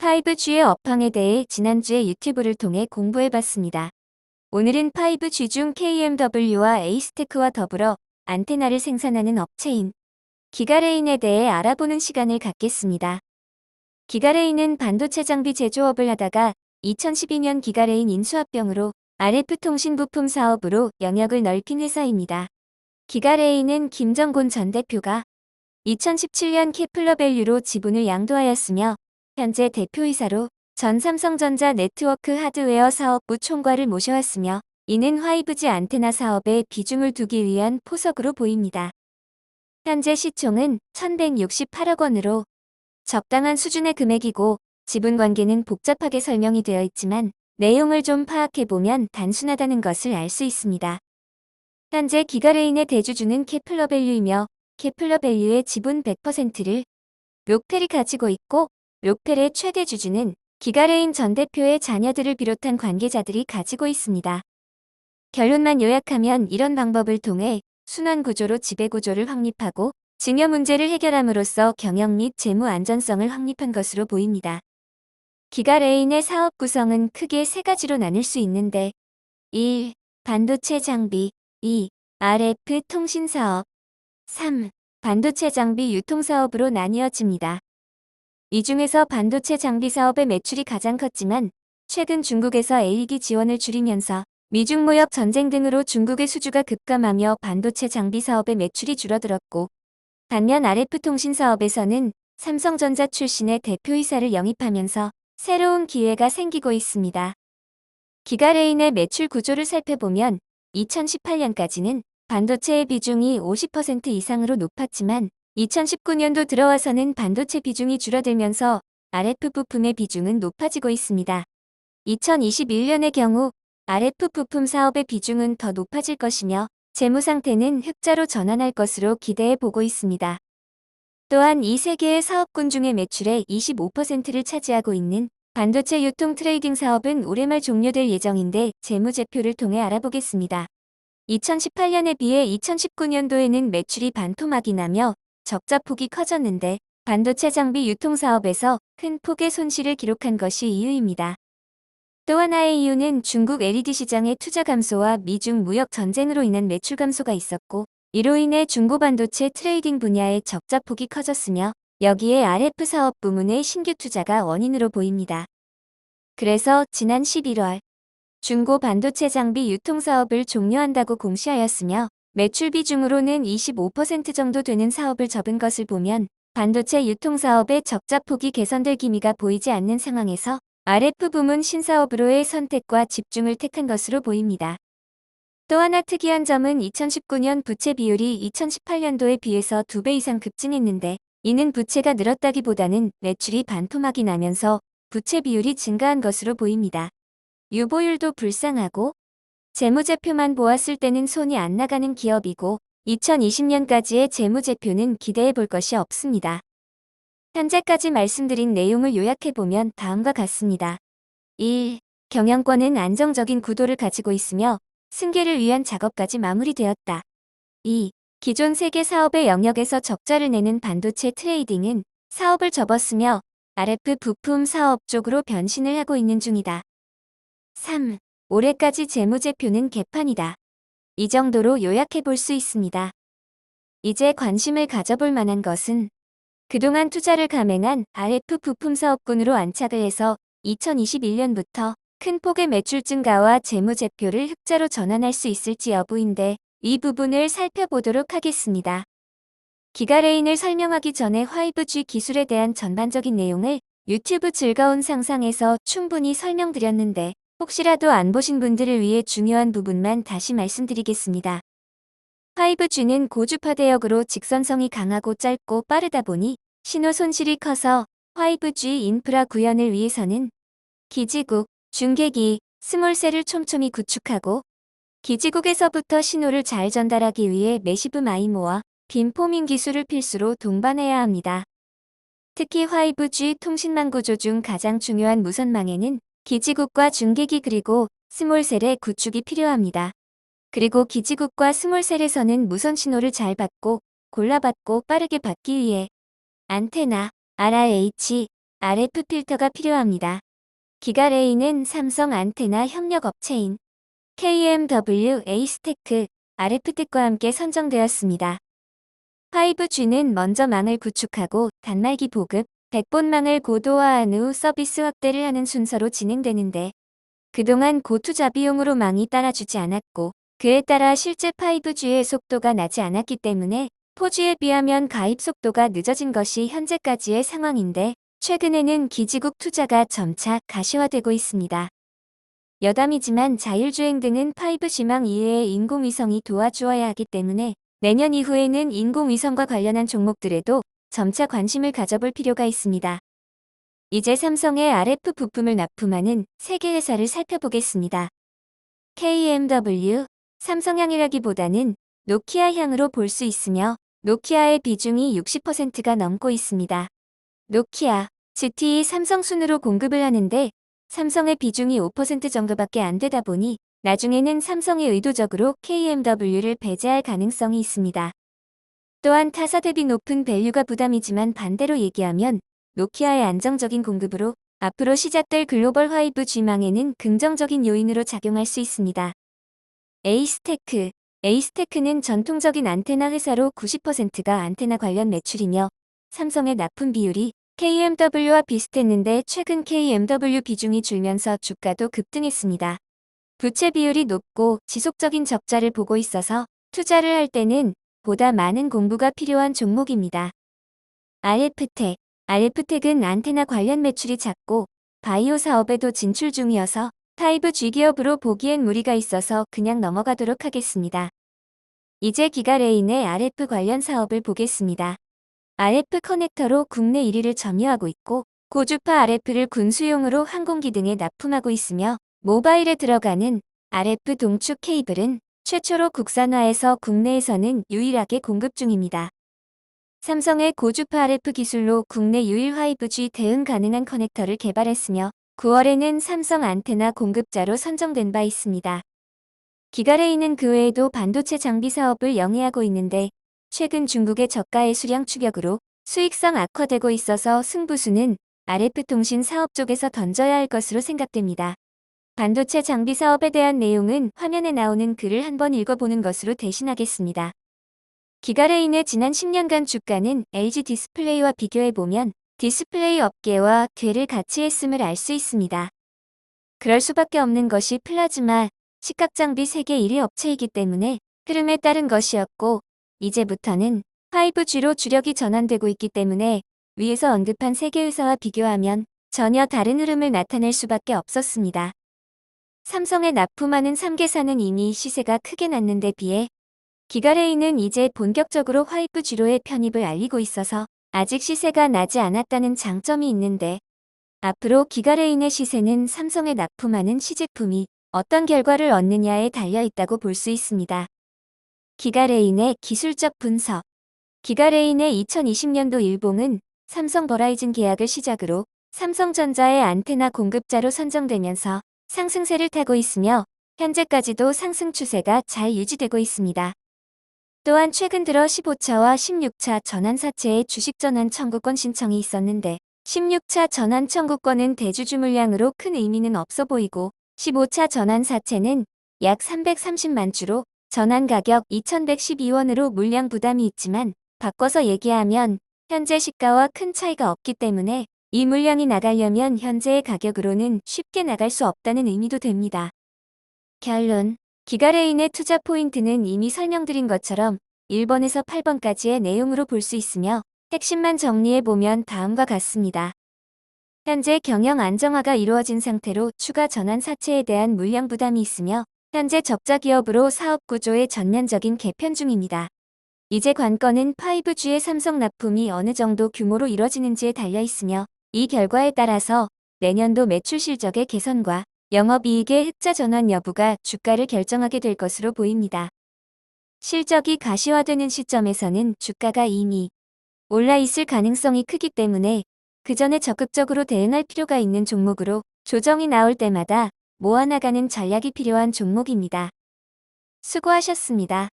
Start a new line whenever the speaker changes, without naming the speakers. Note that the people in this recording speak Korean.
5G의 업황에 대해 지난주에 유튜브를 통해 공부해봤습니다. 오늘은 5G 중 KMW와 에이스테크와 더불어 안테나를 생산하는 업체인 기가레인에 대해 알아보는 시간을 갖겠습니다. 기가레인은 반도체 장비 제조업을 하다가 2012년 기가레인 인수합병으로 RF 통신 부품 사업으로 영역을 넓힌 회사입니다. 기가레인은 김정곤 전 대표가 2017년 케플러밸류로 지분을 양도하였으며 현재 대표이사로 전 삼성전자 네트워크 하드웨어 사업부 총괄을 모셔왔으며 이는 5G 안테나 사업에 비중을 두기 위한 포석으로 보입니다. 현재 시총은 1168억 원으로 적당한 수준의 금액이고 지분 관계는 복잡하게 설명이 되어 있지만 내용을 좀 파악해보면 단순하다는 것을 알 수 있습니다. 현재 기가레인의 대주주는 케플러밸류이며 케플러밸류의 지분 100%를 록펠이 가지고 있고 록펠의 최대 주주는 기가레인 전 대표의 자녀들을 비롯한 관계자들이 가지고 있습니다. 결론만 요약하면 이런 방법을 통해 순환구조로 지배구조를 확립하고 증여 문제를 해결함으로써 경영 및 재무 안전성을 확립한 것으로 보입니다. 기가레인의 사업 구성은 크게 세 가지로 나눌 수 있는데 1. 반도체 장비 2. RF 통신 사업 3. 반도체 장비 유통 사업으로 나뉘어집니다. 이 중에서 반도체 장비 사업의 매출이 가장 컸지만 최근 중국에서 A기 지원을 줄이면서 미중 무역 전쟁 등으로 중국의 수주가 급감하며 반도체 장비 사업의 매출이 줄어들었고 반면 RF 통신 사업에서는 삼성전자 출신의 대표이사를 영입하면서 새로운 기회가 생기고 있습니다. 기가레인의 매출 구조를 살펴보면 2018년까지는 반도체의 비중이 50% 이상으로 높았지만 2019년도 들어와서는 반도체 비중이 줄어들면서 RF 부품의 비중은 높아지고 있습니다. 2021년의 경우 RF 부품 사업의 비중은 더 높아질 것이며 재무 상태는 흑자로 전환할 것으로 기대해 보고 있습니다. 또한 이 세 개의 사업군 중의 매출의 25%를 차지하고 있는 반도체 유통 트레이딩 사업은 올해 말 종료될 예정인데 재무제표를 통해 알아보겠습니다. 2018년에 비해 2019년도에는 매출이 반토막이 나며 적자폭이 커졌는데 반도체 장비 유통 사업에서 큰 폭의 손실을 기록한 것이 이유입니다. 또 하나의 이유는 중국 LED 시장의 투자 감소와 미중 무역 전쟁으로 인한 매출 감소가 있었고 이로 인해 중고반도체 트레이딩 분야의 적자폭이 커졌으며 여기에 RF 사업 부문의 신규 투자가 원인으로 보입니다. 그래서 지난 11월 중고 반도체 장비 유통 사업을 종료한다고 공시하였으며 매출 비중으로는 25% 정도 되는 사업을 접은 것을 보면 반도체 유통 사업의 적자폭이 개선될 기미가 보이지 않는 상황에서 RF 부문 신사업으로의 선택과 집중을 택한 것으로 보입니다. 또 하나 특이한 점은 2019년 부채 비율이 2018년도에 비해서 2배 이상 급증했는데 이는 부채가 늘었다기보다는 매출이 반토막이 나면서 부채 비율이 증가한 것으로 보입니다. 유보율도 불쌍하고 재무제표만 보았을 때는 손이 안 나가는 기업이고 2020년까지의 재무제표는 기대해 볼 것이 없습니다. 현재까지 말씀드린 내용을 요약해보면 다음과 같습니다. 1. 경영권은 안정적인 구도를 가지고 있으며 승계를 위한 작업까지 마무리되었다. 2. 기존 세계 사업의 영역에서 적자를 내는 반도체 트레이딩은 사업을 접었으며 RF 부품 사업 쪽으로 변신을 하고 있는 중이다. 3. 올해까지 재무제표는 개판이다. 이 정도로 요약해 볼 수 있습니다. 이제 관심을 가져볼 만한 것은 그동안 투자를 감행한 RF 부품 사업군으로 안착을 해서 2021년부터 큰 폭의 매출 증가와 재무제표를 흑자로 전환할 수 있을지 여부인데 이 부분을 살펴보도록 하겠습니다. 기가레인을 설명하기 전에 5G 기술에 대한 전반적인 내용을 유튜브 즐거운 상상에서 충분히 설명드렸는데 혹시라도 안 보신 분들을 위해 중요한 부분만 다시 말씀드리겠습니다. 5G는 고주파 대역으로 직선성이 강하고 짧고 빠르다 보니 신호 손실이 커서 5G 인프라 구현을 위해서는 기지국, 중계기, 스몰셀을 촘촘히 구축하고 기지국에서부터 신호를 잘 전달하기 위해 매시브 마이모와 빔포밍 기술을 필수로 동반해야 합니다. 특히 5G 통신망 구조 중 가장 중요한 무선망에는 기지국과 중계기 그리고 스몰셀의 구축이 필요합니다. 그리고 기지국과 스몰셀에서는 무선 신호를 잘 받고 골라받고 빠르게 받기 위해 안테나, RH, RF 필터가 필요합니다. 기가레인은 삼성 안테나 협력업체인 KMW 에이스테크 RF텍과 함께 선정되었습니다. 5G는 먼저 망을 구축하고 단말기 보급, 백본망을 고도화한 후 서비스 확대를 하는 순서로 진행되는데 그동안 고투자 비용으로 망이 따라주지 않았고 그에 따라 실제 5G의 속도가 나지 않았기 때문에 4G에 비하면 가입 속도가 늦어진 것이 현재까지의 상황인데 최근에는 기지국 투자가 점차 가시화되고 있습니다. 여담이지만 자율주행 등은 5G망 이외에 인공위성이 도와주어야 하기 때문에 내년 이후에는 인공위성과 관련한 종목들에도 점차 관심을 가져볼 필요가 있습니다. 이제 삼성의 RF 부품을 납품하는 세계 회사를 살펴보겠습니다. KMW, 삼성향이라기보다는 노키아향으로 볼 수 있으며 노키아의 비중이 60%가 넘고 있습니다. 노키아, ZTE 삼성 순으로 공급을 하는데 삼성의 비중이 5% 정도밖에 안 되다 보니 나중에는 삼성이 의도적으로 KMW를 배제할 가능성이 있습니다. 또한 타사 대비 높은 밸류가 부담이지만 반대로 얘기하면 노키아의 안정적인 공급으로 앞으로 시작될 글로벌 5G망에는 긍정적인 요인으로 작용할 수 있습니다. 에이스테크, 에이스테크는 전통적인 안테나 회사로 90%가 안테나 관련 매출이며 삼성의 납품 비율이 KMW와 비슷했는데 최근 KMW 비중이 줄면서 주가도 급등했습니다. 부채 비율이 높고 지속적인 적자를 보고 있어서 투자를 할 때는 보다 많은 공부가 필요한 종목입니다. RF텍, RF텍은 안테나 관련 매출이 작고 바이오 사업에도 진출 중이어서 5G 기업으로 보기엔 무리가 있어서 그냥 넘어가도록 하겠습니다. 이제 기가레인의 RF 관련 사업을 보겠습니다. RF 커넥터로 국내 1위를 점유하고 있고 고주파 RF를 군수용으로 항공기 등에 납품하고 있으며 모바일에 들어가는 RF 동축 케이블은 최초로 국산화해서 국내에서는 유일하게 공급 중입니다. 삼성의 고주파 RF 기술로 국내 유일 5G 대응 가능한 커넥터를 개발했으며 9월에는 삼성 안테나 공급자로 선정된 바 있습니다. 기가레인은 그 외에도 반도체 장비 사업을 영위하고 있는데 최근 중국의 저가의 수량 추격으로 수익성 악화되고 있어서 승부수는 RF 통신 사업 쪽에서 던져야 할 것으로 생각됩니다. 반도체 장비 사업에 대한 내용은 화면에 나오는 글을 한번 읽어보는 것으로 대신하겠습니다. 기가레인의 지난 10년간 주가는 LG 디스플레이와 비교해보면 디스플레이 업계와 궤를 같이 했음을 알 수 있습니다. 그럴 수밖에 없는 것이 플라즈마, 시각장비 세계 1위 업체이기 때문에 흐름에 따른 것이었고 이제부터는 5G로 주력이 전환되고 있기 때문에 위에서 언급한 세계 회사와 비교하면 전혀 다른 흐름을 나타낼 수밖에 없었습니다. 삼성에 납품하는 3개사는 이미 시세가 크게 났는데 비해 기가레인은 이제 본격적으로 5G로의 편입을 알리고 있어서 아직 시세가 나지 않았다는 장점이 있는데 앞으로 기가레인의 시세는 삼성에 납품하는 시제품이 어떤 결과를 얻느냐에 달려 있다고 볼 수 있습니다. 기가레인의 기술적 분석. 기가레인의 2020년도 일봉은 삼성 버라이즌 계약을 시작으로 삼성전자의 안테나 공급자로 선정되면서 상승세를 타고 있으며 현재까지도 상승 추세가 잘 유지되고 있습니다. 또한 최근 들어 15차와 16차 전환사채의 주식 전환 청구권 신청이 있었는데 16차 전환 청구권은 대주주 물량으로 큰 의미는 없어 보이고 15차 전환사채는 약 330만 주로 전환 가격 2,112원으로 물량 부담이 있지만 바꿔서 얘기하면 현재 시가와 큰 차이가 없기 때문에 이 물량이 나가려면 현재의 가격으로는 쉽게 나갈 수 없다는 의미도 됩니다. 결론. 기가레인의 투자 포인트는 이미 설명드린 것처럼 1번에서 8번까지의 내용으로 볼 수 있으며 핵심만 정리해보면 다음과 같습니다. 현재 경영 안정화가 이루어진 상태로 추가 전환 사채에 대한 물량 부담이 있으며 현재 적자 기업으로 사업 구조의 전면적인 개편 중입니다. 이제 관건은 5G의 삼성 납품이 어느 정도 규모로 이뤄지는지에 달려 있으며 이 결과에 따라서 내년도 매출 실적의 개선과 영업이익의 흑자 전환 여부가 주가를 결정하게 될 것으로 보입니다. 실적이 가시화되는 시점에서는 주가가 이미 올라 있을 가능성이 크기 때문에 그 전에 적극적으로 대응할 필요가 있는 종목으로 조정이 나올 때마다 모아나가는 전략이 필요한 종목입니다. 수고하셨습니다.